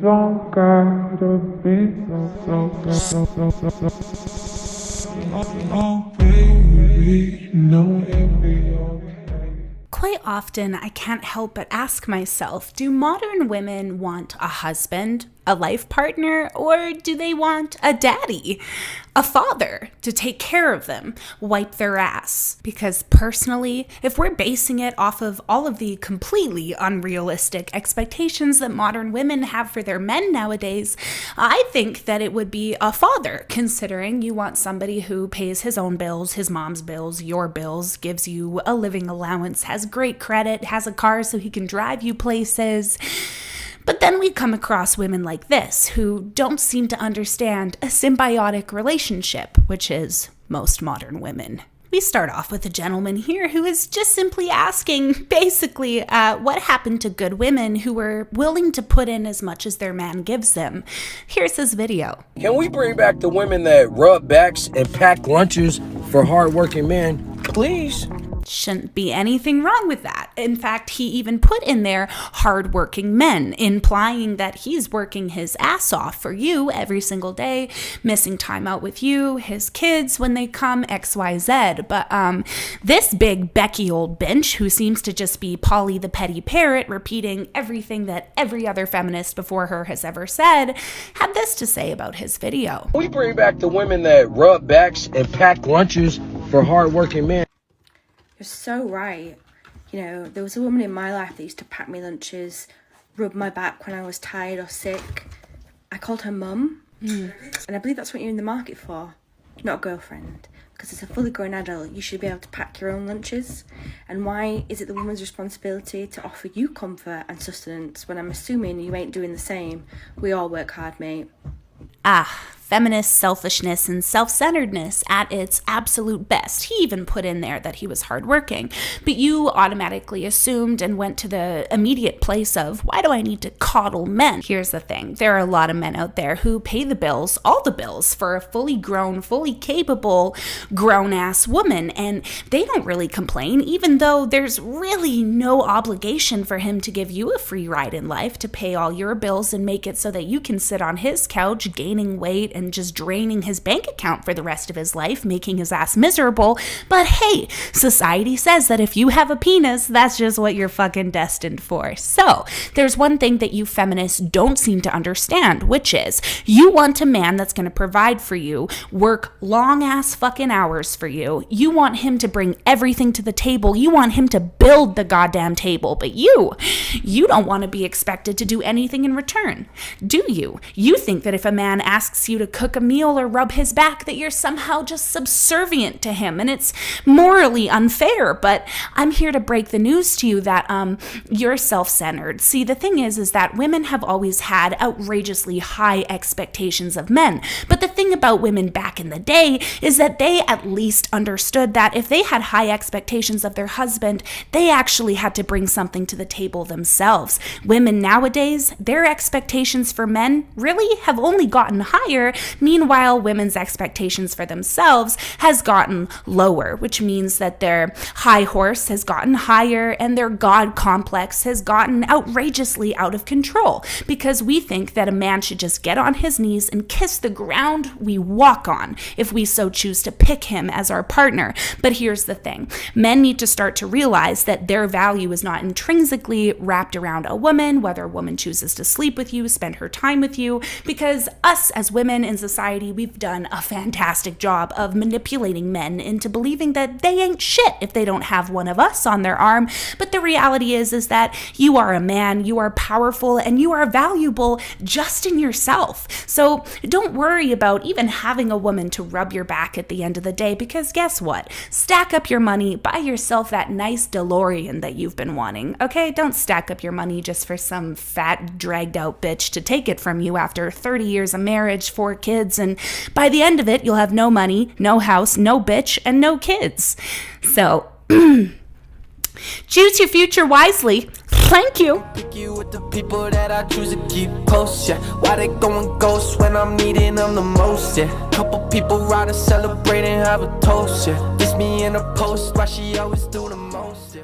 Don't gotta be oh, baby, no, Quite often, I can't help but ask myself, do modern women want a husband, a life partner, or do they want a daddy, a father to take care of them, wipe their ass? Because personally, if we're basing it off of all of the completely unrealistic expectations that modern women have for their men nowadays, I think that it would be a father, considering you want somebody who pays his own bills, his mom's bills, your bills, gives you a living allowance, has great credit, has a car so he can drive you places. But then we come across women like this who don't seem to understand a symbiotic relationship, which is most modern women. We start off with a gentleman here who is just simply asking, basically, what happened to good women who were willing to put in as much as their man gives them. Here's his video. Can we bring back the women that rub backs and pack lunches for hardworking men, please? Shouldn't be anything wrong with that. In fact, he even put in there hardworking men, implying that he's working his ass off for you every single day, missing time out with you, his kids when they come, XYZ. But this big Becky old bench, who seems to just be Polly the petty parrot, repeating everything that every other feminist before her has ever said, had this to say about his video. We bring back the women that rub backs and pack lunches for hardworking men. You're so right. You know, there was a woman in my life that used to pack me lunches, rub my back when I was tired or sick. I called her mum. And I believe that's what you're in the market for, not a girlfriend. Because as a fully grown adult, you should be able to pack your own lunches. And why is it the woman's responsibility to offer you comfort and sustenance when I'm assuming you ain't doing the same? We all work hard, mate. Feminist selfishness and self-centeredness at its absolute best. He even put in there that he was hardworking, but you automatically assumed and went to the immediate place of, why do I need to coddle men? Here's the thing. There are a lot of men out there who pay the bills, all the bills, for a fully grown, fully capable, grown-ass woman, and they don't really complain, even though there's really no obligation for him to give you a free ride in life, to pay all your bills and make it so that you can sit on his couch gaining weight and just draining his bank account for the rest of his life, making his ass miserable. But hey, society says that if you have a penis, that's just what you're fucking destined for. So there's one thing that you feminists don't seem to understand, which is you want a man that's going to provide for you, work long ass fucking hours for you. You want him to bring everything to the table. You want him to build the goddamn table. But you don't want to be expected to do anything in return, do you? You think that if a man asks you to cook a meal or rub his back, that you're somehow just subservient to him, and it's morally unfair. But I'm here to break the news to you that you're self-centered. See, the thing is that women have always had outrageously high expectations of men. But the thing about women back in the day is that they at least understood that if they had high expectations of their husband, they actually had to bring something to the table themselves. Women nowadays, their expectations for men really have only gotten higher. Meanwhile, women's expectations for themselves has gotten lower, which means that their high horse has gotten higher and their God complex has gotten outrageously out of control, because we think that a man should just get on his knees and kiss the ground we walk on if we so choose to pick him as our partner. But here's the thing. Men need to start to realize that their value is not intrinsically wrapped around a woman, whether a woman chooses to sleep with you, spend her time with you, because us as women in society, we've done a fantastic job of manipulating men into believing that they ain't shit if they don't have one of us on their arm. But the reality is that you are a man, you are powerful, and you are valuable just in yourself. So don't worry about even having a woman to rub your back at the end of the day, because guess what? Stack up your money, buy yourself that nice DeLorean that you've been wanting, okay? Don't stack up your money just for some fat, dragged out bitch to take it from you after 30 years of marriage, 4 kids, and by the end of it, you'll have no money, no house, no bitch, and no kids. So, choose your future wisely. Thank you. Picky with the people that I choose to keep close, yeah. Why they going ghost when I'm needing them the most, yeah. Couple people riding, celebrating, have a toast, yeah. This me in a post, why she always do the most, yeah.